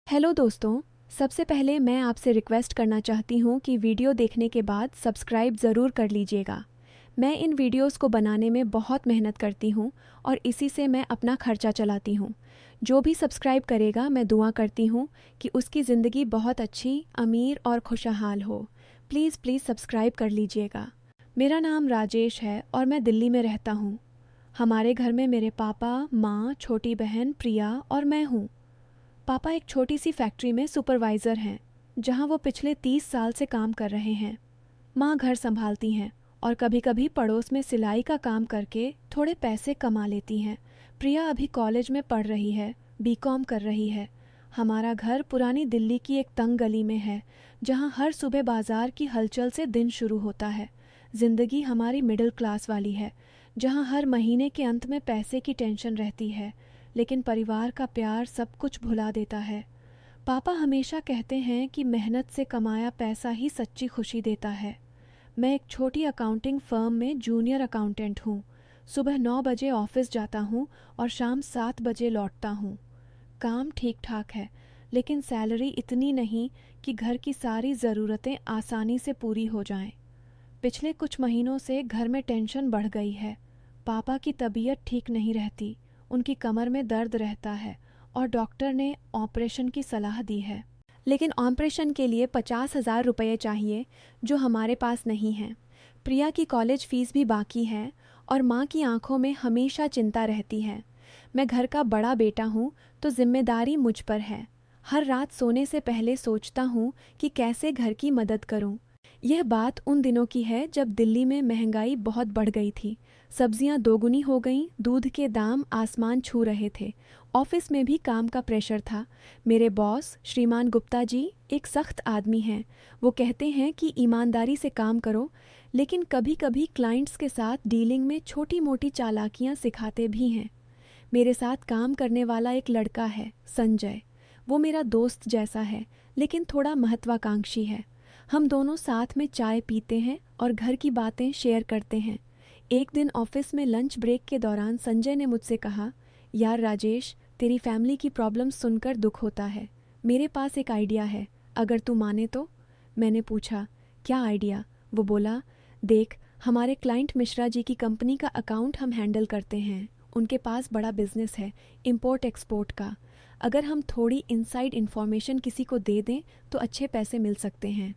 Hello दोस्तों। सबसे पहले मैं आपसे रिक्वेस्ट करना चाहती हूँ कि वीडियो देखने के बाद सब्सक्राइब ज़रूर कर लीजिएगा। मैं इन वीडियोस को बनाने में बहुत मेहनत करती हूँ और इसी से मैं अपना खर्चा चलाती हूँ। जो भी सब्सक्राइब करेगा मैं दुआ करती हूँ कि उसकी ज़िंदगी बहुत अच्छी, अमीर और खुशहाल हो। प्लीज़ प्लीज़ सब्सक्राइब कर लीजिएगा। मेरा नाम राजेश है और मैं दिल्ली में रहता हूँ। हमारे घर में मेरे पापा, माँ, छोटी बहन प्रिया और मैं हूँ। पापा एक छोटी सी फैक्ट्री में सुपरवाइज़र हैं, जहां वो पिछले 30 साल से काम कर रहे हैं। माँ घर संभालती हैं और कभी कभी पड़ोस में सिलाई का काम करके थोड़े पैसे कमा लेती हैं। प्रिया अभी कॉलेज में पढ़ रही है, बीकॉम कर रही है। हमारा घर पुरानी दिल्ली की एक तंग गली में है, जहां हर सुबह बाजार की हलचल से दिन शुरू होता है। ज़िंदगी हमारी मिडिल क्लास वाली है, जहां हर महीने के अंत में पैसे की टेंशन रहती है, लेकिन परिवार का प्यार सब कुछ भुला देता है। पापा हमेशा कहते हैं कि मेहनत से कमाया पैसा ही सच्ची खुशी देता है। मैं एक छोटी अकाउंटिंग फर्म में जूनियर अकाउंटेंट हूँ। सुबह 9 बजे ऑफिस जाता हूँ और शाम 7 बजे लौटता हूँ। काम ठीक ठाक है, लेकिन सैलरी इतनी नहीं कि घर की सारी ज़रूरतें आसानी से पूरी हो जाएं। पिछले कुछ महीनों से घर में टेंशन बढ़ गई है। पापा की तबीयत ठीक नहीं रहती, उनकी कमर में दर्द रहता है और डॉक्टर ने ऑपरेशन की सलाह दी है। लेकिन ऑपरेशन के लिए 50,000 रुपये चाहिए, जो हमारे पास नहीं है। प्रिया की कॉलेज फीस भी बाकी है और माँ की आंखों में हमेशा चिंता रहती है। मैं घर का बड़ा बेटा हूँ, तो जिम्मेदारी मुझ पर है। हर रात सोने से पहले सोचता हूँ कि कैसे घर की मदद करूँ। यह बात उन दिनों की है जब दिल्ली में महंगाई बहुत बढ़ गई थी। सब्जियां दोगुनी हो गईं, दूध के दाम आसमान छू रहे थे। ऑफिस में भी काम का प्रेशर था। मेरे बॉस श्रीमान गुप्ता जी एक सख्त आदमी हैं। वो कहते हैं कि ईमानदारी से काम करो, लेकिन कभी कभी क्लाइंट्स के साथ डीलिंग में छोटी मोटी चालाकियां सिखाते भी हैं। मेरे साथ काम करने वाला एक लड़का है, संजय। वो मेरा दोस्त जैसा है, लेकिन थोड़ा महत्वाकांक्षी है। हम दोनों साथ में चाय पीते हैं और घर की बातें शेयर करते हैं। एक दिन ऑफिस में लंच ब्रेक के दौरान संजय ने मुझसे कहा, यार राजेश, तेरी फैमिली की प्रॉब्लम सुनकर दुख होता है। मेरे पास एक आइडिया है, अगर तू माने तो। मैंने पूछा, क्या आइडिया? वो बोला, देख, हमारे क्लाइंट मिश्रा जी की कंपनी का अकाउंट हम हैंडल करते हैं। उनके पास बड़ा बिजनेस है, इंपोर्ट एक्सपोर्ट का। अगर हम थोड़ी इनसाइड इन्फॉर्मेशन किसी को दे दें तो अच्छे पैसे मिल सकते हैं।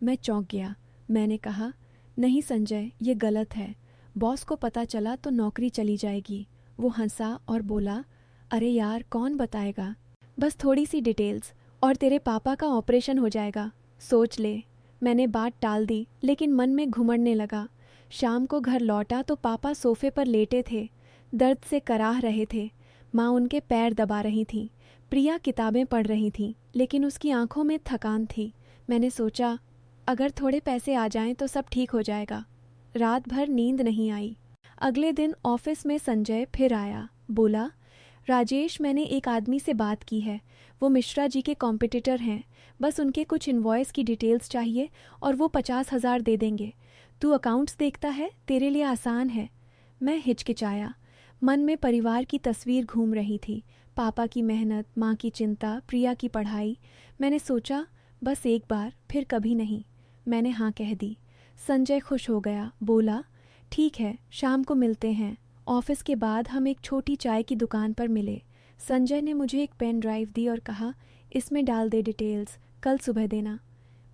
मैं चौंक गया। मैंने कहा, नहीं संजय, ये गलत है। बॉस को पता चला तो नौकरी चली जाएगी। वो हंसा और बोला, अरे यार, कौन बताएगा? बस थोड़ी सी डिटेल्स और तेरे पापा का ऑपरेशन हो जाएगा। सोच ले। मैंने बात टाल दी, लेकिन मन में घुमड़ने लगा। शाम को घर लौटा तो पापा सोफे पर लेटे थे, दर्द से कराह रहे थे। माँ उनके पैर दबा रही थी। प्रिया किताबें पढ़ रही थी, लेकिन उसकी आंखों में थकान थी। मैंने सोचा, अगर थोड़े पैसे आ जाएं तो सब ठीक हो जाएगा। रात भर नींद नहीं आई। अगले दिन ऑफिस में संजय फिर आया। बोला, राजेश, मैंने एक आदमी से बात की है। वो मिश्रा जी के कॉम्पिटिटर हैं। बस उनके कुछ इनवॉइस की डिटेल्स चाहिए और वो 50,000 दे देंगे। तू अकाउंट्स देखता है, तेरे लिए आसान है। मैं हिचकिचाया। मन में परिवार की तस्वीर घूम रही थी। पापा की मेहनत, माँ की चिंता, प्रिया की पढ़ाई। मैंने सोचा, बस एक बार, फिर कभी नहीं। मैंने हाँ कह दी। संजय खुश हो गया। बोला, ठीक है, शाम को मिलते हैं। ऑफिस के बाद हम एक छोटी चाय की दुकान पर मिले। संजय ने मुझे एक पेन ड्राइव दी और कहा, इसमें डाल दे डिटेल्स, कल सुबह देना।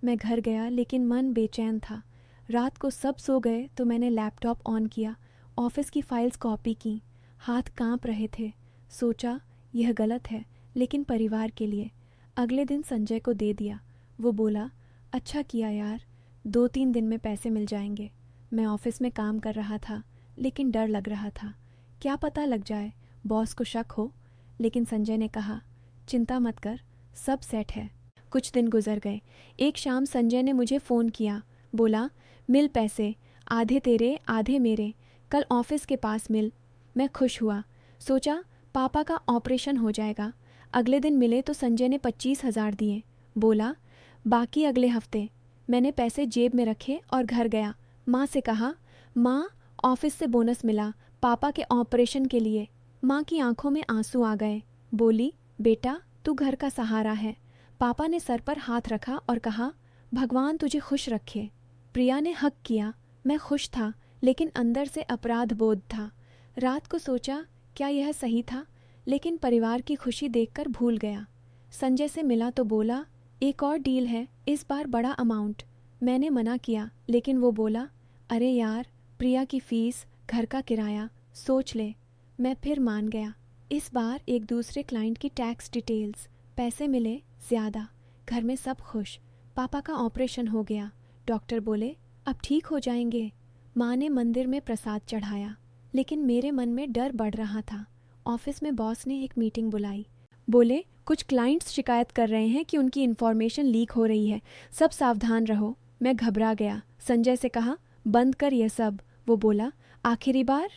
मैं घर गया, लेकिन मन बेचैन था। रात को सब सो गए तो मैंने लैपटॉप ऑन किया, ऑफिस की फाइल्स कॉपी की। हाथ कांप रहे थे। सोचा, यह गलत है, लेकिन परिवार के लिए। अगले दिन संजय को दे दिया। वो बोला, अच्छा किया यार, 2-3 दिन में पैसे मिल जाएंगे। मैं ऑफिस में काम कर रहा था, लेकिन डर लग रहा था। क्या पता लग जाए, बॉस को शक हो। लेकिन संजय ने कहा, चिंता मत कर, सब सेट है। कुछ दिन गुजर गए। एक शाम संजय ने मुझे फ़ोन किया। बोला, मिल पैसे, आधे तेरे आधे मेरे, कल ऑफिस के पास मिल। मैं खुश हुआ। सोचा, पापा का ऑपरेशन हो जाएगा। अगले दिन मिले तो संजय ने 25,000 दिए। बोला, बाकी अगले हफ्ते। मैंने पैसे जेब में रखे और घर गया। माँ से कहा, माँ, ऑफिस से बोनस मिला पापा के ऑपरेशन के लिए। माँ की आंखों में आंसू आ गए। बोली, बेटा, तू घर का सहारा है। पापा ने सर पर हाथ रखा और कहा, भगवान तुझे खुश रखे। प्रिया ने हक किया। मैं खुश था, लेकिन अंदर से अपराध बोध था। रात को सोचा क्या यह सही था, लेकिन परिवार की खुशी देखकर भूल गया। संजय से मिला तो बोला, एक और डील है, इस बार बड़ा अमाउंट। मैंने मना किया, लेकिन वो बोला, अरे यार, प्रिया की फीस, घर का किराया, सोच ले। मैं फिर मान गया। इस बार एक दूसरे क्लाइंट की टैक्स डिटेल्स, पैसे मिले ज़्यादा। घर में सब खुश। पापा का ऑपरेशन हो गया। डॉक्टर बोले अब ठीक हो जाएंगे। माँ ने मंदिर में प्रसाद चढ़ाया, लेकिन मेरे मन में डर बढ़ रहा था। ऑफिस में बॉस ने एक मीटिंग बुलाई। बोले कुछ क्लाइंट्स शिकायत कर रहे हैं कि उनकी इन्फॉर्मेशन लीक हो रही है, सब सावधान रहो। मैं घबरा गया। संजय से कहा, बंद कर ये सब। वो बोला, आखिरी बार।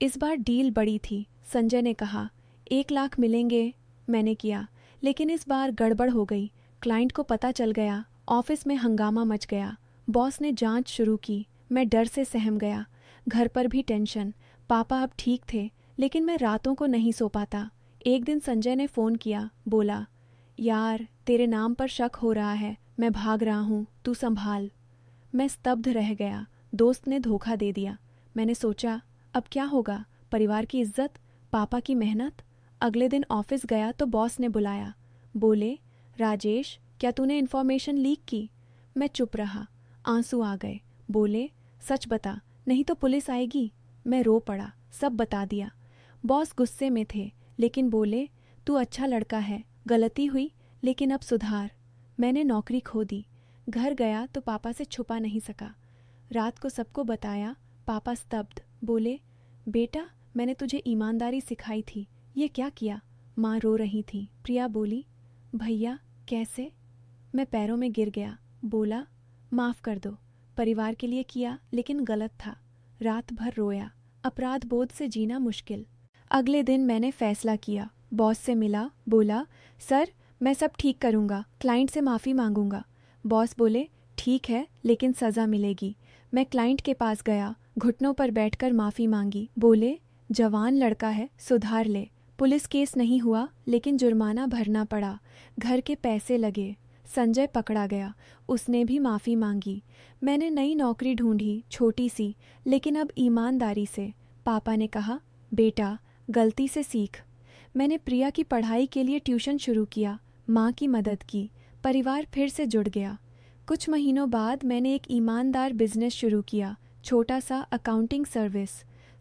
इस बार डील बड़ी थी। संजय ने कहा, 1 लाख मिलेंगे। मैंने किया, लेकिन इस बार गड़बड़ हो गई। क्लाइंट को पता चल गया। ऑफिस में हंगामा मच गया। बॉस ने जांच शुरू की। मैं डर से सहम गया। घर पर भी टेंशन। पापा अब ठीक थे, लेकिन मैं रातों को नहीं सो पाता। एक दिन संजय ने फ़ोन किया। बोला, यार तेरे नाम पर शक हो रहा है, मैं भाग रहा हूँ, तू संभाल। मैं स्तब्ध रह गया। दोस्त ने धोखा दे दिया। मैंने सोचा अब क्या होगा, परिवार की इज्जत, पापा की मेहनत। अगले दिन ऑफिस गया तो बॉस ने बुलाया। बोले, राजेश क्या तूने इन्फॉर्मेशन लीक की? मैं चुप रहा। आंसू आ गए। बोले, सच बता, नहीं तो पुलिस आएगी। मैं रो पड़ा। सब बता दिया। बॉस गुस्से में थे, लेकिन बोले, तू अच्छा लड़का है, गलती हुई लेकिन अब सुधार। मैंने नौकरी खो दी। घर गया तो पापा से छुपा नहीं सका। रात को सबको बताया। पापा स्तब्ध। बोले, बेटा मैंने तुझे ईमानदारी सिखाई थी, ये क्या किया? माँ रो रही थी। प्रिया बोली, भैया कैसे? मैं पैरों में गिर गया। बोला, माफ़ कर दो, परिवार के लिए किया लेकिन गलत था। रात भर रोया। अपराध बोध से जीना मुश्किल। अगले दिन मैंने फैसला किया। बॉस से मिला। बोला, सर मैं सब ठीक करूँगा, क्लाइंट से माफ़ी मांगूंगा। बॉस बोले, ठीक है, लेकिन सज़ा मिलेगी। मैं क्लाइंट के पास गया, घुटनों पर बैठकर माफ़ी मांगी। बोले, जवान लड़का है, सुधार ले। पुलिस केस नहीं हुआ, लेकिन जुर्माना भरना पड़ा। घर के पैसे लगे। संजय पकड़ा गया। उसने भी माफ़ी मांगी। मैंने नई नौकरी ढूंढी, छोटी सी, लेकिन अब ईमानदारी से। पापा ने कहा, बेटा गलती से सीख। मैंने प्रिया की पढ़ाई के लिए ट्यूशन शुरू किया। माँ की मदद की। परिवार फिर से जुड़ गया। कुछ महीनों बाद मैंने एक ईमानदार बिजनेस शुरू किया, छोटा सा अकाउंटिंग सर्विस।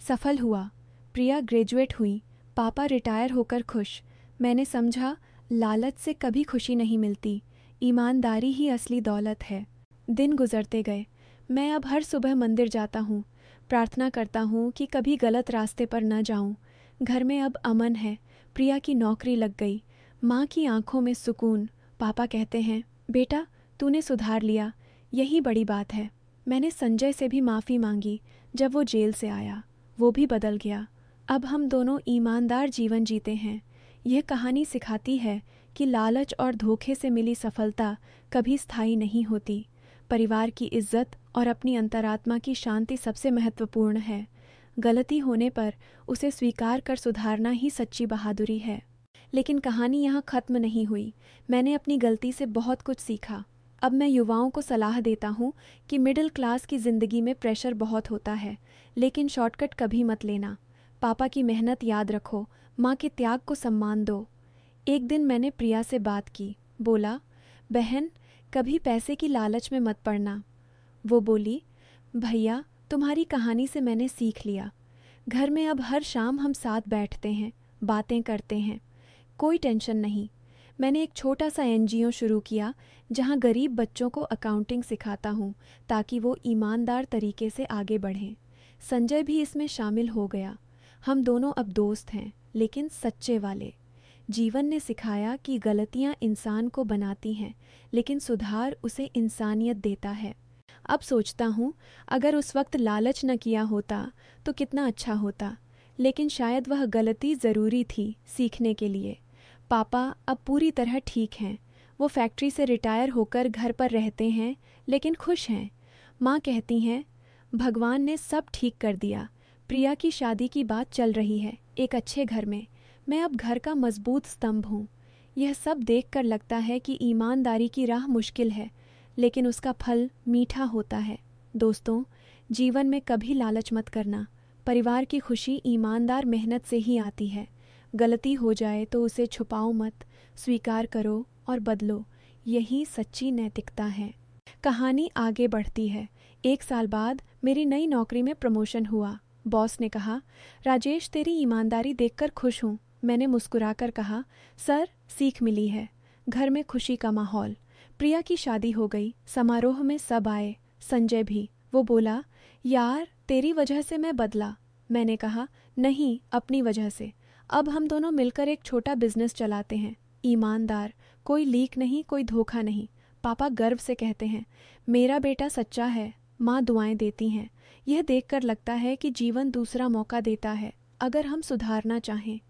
सफल हुआ। प्रिया ग्रेजुएट हुई। पापा रिटायर होकर खुश। मैंने समझा लालच से कभी खुशी नहीं मिलती, ईमानदारी ही असली दौलत है। दिन गुजरते गए। मैं अब हर सुबह मंदिर जाता हूँ, प्रार्थना करता हूँ कि कभी गलत रास्ते पर न जाऊँ। घर में अब अमन है। प्रिया की नौकरी लग गई। माँ की आंखों में सुकून। पापा कहते हैं, बेटा तूने सुधार लिया, यही बड़ी बात है। मैंने संजय से भी माफ़ी मांगी जब वो जेल से आया। वो भी बदल गया। अब हम दोनों ईमानदार जीवन जीते हैं। यह कहानी सिखाती है कि लालच और धोखे से मिली सफलता कभी स्थायी नहीं होती। परिवार की इज्जत और अपनी अंतरात्मा की शांति सबसे महत्वपूर्ण है। गलती होने पर उसे स्वीकार कर सुधारना ही सच्ची बहादुरी है। लेकिन कहानी यहाँ ख़त्म नहीं हुई। मैंने अपनी गलती से बहुत कुछ सीखा। अब मैं युवाओं को सलाह देता हूँ कि मिडिल क्लास की ज़िंदगी में प्रेशर बहुत होता है, लेकिन शॉर्टकट कभी मत लेना। पापा की मेहनत याद रखो, माँ के त्याग को सम्मान दो। एक दिन मैंने प्रिया से बात की। बोला, बहन कभी पैसे की लालच में मत पड़ना। वो बोली, भैया तुम्हारी कहानी से मैंने सीख लिया। घर में अब हर शाम हम साथ बैठते हैं, बातें करते हैं, कोई टेंशन नहीं। मैंने एक छोटा सा NGO शुरू किया जहां गरीब बच्चों को अकाउंटिंग सिखाता हूं ताकि वो ईमानदार तरीके से आगे बढ़ें। संजय भी इसमें शामिल हो गया। हम दोनों अब दोस्त हैं, लेकिन सच्चे वाले। जीवन ने सिखाया कि गलतियां इंसान को बनाती हैं, लेकिन सुधार उसे इंसानियत देता है। अब सोचता हूँ अगर उस वक्त लालच न किया होता तो कितना अच्छा होता, लेकिन शायद वह गलती ज़रूरी थी सीखने के लिए। पापा अब पूरी तरह ठीक हैं। वो फैक्ट्री से रिटायर होकर घर पर रहते हैं, लेकिन खुश हैं। माँ कहती हैं, भगवान ने सब ठीक कर दिया। प्रिया की शादी की बात चल रही है, एक अच्छे घर में। मैं अब घर का मजबूत स्तंभ हूँ। यह सब देखकर लगता है कि ईमानदारी की राह मुश्किल है, लेकिन उसका फल मीठा होता है। दोस्तों, जीवन में कभी लालच मत करना। परिवार की खुशी ईमानदार मेहनत से ही आती है। गलती हो जाए तो उसे छुपाओ मत, स्वीकार करो और बदलो। यही सच्ची नैतिकता है। कहानी आगे बढ़ती है। 1 साल बाद मेरी नई नौकरी में प्रमोशन हुआ। बॉस ने कहा, राजेश, तेरी ईमानदारी देखकर खुश हूँ। मैंने मुस्कुराकर कहा, सर, सीख मिली है। घर में खुशी का माहौल। प्रिया की शादी हो गई। समारोह में सब आए, संजय भी। वो बोला, यार, तेरी वजह से मैं बदला। मैंने कहा, नहीं, अपनी वजह से। अब हम दोनों मिलकर एक छोटा बिजनेस चलाते हैं। ईमानदार, कोई लीक नहीं, कोई धोखा नहीं। पापा गर्व से कहते हैं, मेरा बेटा सच्चा है। माँ दुआएं देती हैं। यह देखकर लगता है कि जीवन दूसरा मौका देता है, अगर हम सुधारना चाहें।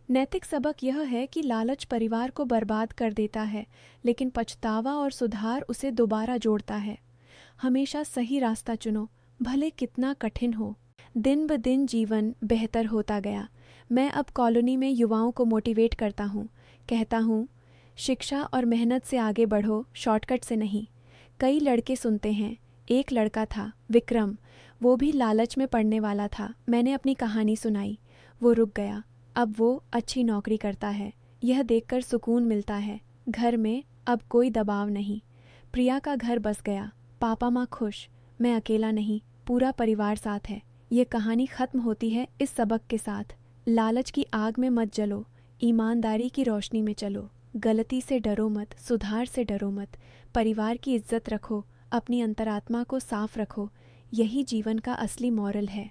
नैतिक सबक यह है कि लालच परिवार को बर्बाद कर देता है, लेकिन पछतावा और सुधार उसे दोबारा जोड़ता है। हमेशा सही रास्ता चुनो, भले कितना कठिन हो। दिन ब दिन जीवन बेहतर होता गया। मैं अब कॉलोनी में युवाओं को मोटिवेट करता हूँ। कहता हूँ, शिक्षा और मेहनत से आगे बढ़ो, शॉर्टकट से नहीं। कई लड़के सुनते हैं। एक लड़का था, विक्रम। वो भी लालच में पड़ने वाला था। मैंने अपनी कहानी सुनाई। वो रुक गया। अब वो अच्छी नौकरी करता है। यह देखकर सुकून मिलता है। घर में अब कोई दबाव नहीं। प्रिया का घर बस गया। पापा माँ खुश। मैं अकेला नहीं, पूरा परिवार साथ है। ये कहानी खत्म होती है इस सबक के साथ, लालच की आग में मत जलो, ईमानदारी की रोशनी में चलो। गलती से डरो मत, सुधार से डरो मत। परिवार की इज्जत रखो, अपनी अंतरात्मा को साफ रखो। यही जीवन का असली मॉरल है।